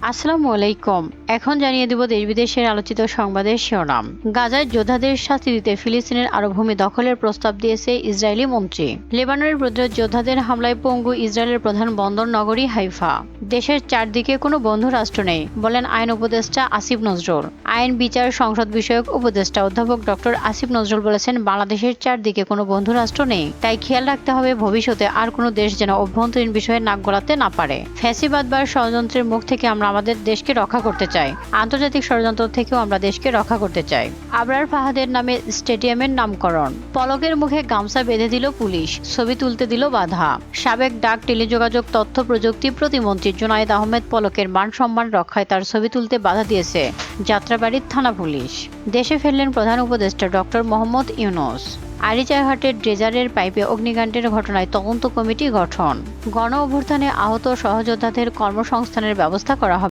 আসসালামু আলাইকুম। এখন জানিয়ে দেব দেশ বিদেশের আলোচিত সংবাদের শিরোনাম। গাজায় যোদ্ধাদের শাস্তি দিতে ফিলিস্তিনের আরো ভূমি দখলের প্রস্তাব দিয়েছে ইসরায়েলি মন্ত্রী। লেবাননের প্রতিরোধ যোদ্ধাদের হামলায় পঙ্গু ইসরায়েলের প্রধান বন্দর নগরী হাইফা। দেশের চারদিকে কোনো বন্ধু রাষ্ট্র নেই, বলেন আইন উপদেষ্টা আসিফ নজরুল। আইন বিচার সংসদ বিষয়ক উপদেষ্টা অধ্যাপক ডক্টর আসিফ নজরুল বলেছেন, বাংলাদেশের চারদিকে কোনো বন্ধু রাষ্ট্র নেই, তাই খেয়াল রাখতে হবে ভবিষ্যতে আর কোনো দেশ যেন অভ্যন্তরীণ বিষয়ে নাক গলাতে না পারে। ফ্যাসিবাদ বা ষড়যন্ত্রের মুখ থেকে আমরা আমাদের দেশকে রক্ষা করতে চাই, আন্তর্জাতিক ষড়যন্ত্র থেকেও আমরা দেশকে রক্ষা করতে চাই। আবরার ফাহাদের নামে স্টেডিয়ামের নামকরণ। পলকের মুখে গামছা বেঁধে দিল পুলিশ, ছবি তুলতে দিল বাধা। সাবেক ডাক, টেলিযোগাযোগ, তথ্য প্রযুক্তি প্রতিমন্ত্রী জুনায়েদ আহমেদ পলকের মান সম্মান রক্ষায় তার ছবি তুলতে বাধা দিয়েছে যাত্রাবাড়ির থানা পুলিশ। দেশে ফিরলেন প্রধান উপদেষ্টা ডক্টর মোহাম্মদ ইউনূস। আরিচারহাটের ড্রেজারের পাইপে অগ্নিকাণ্ডের ঘটনায় তদন্ত কমিটি গঠন। গণ অভ্যুত্থানে আহত সহযোদ্ধাদের কর্মসংস্থানের ব্যবস্থা করা হবে।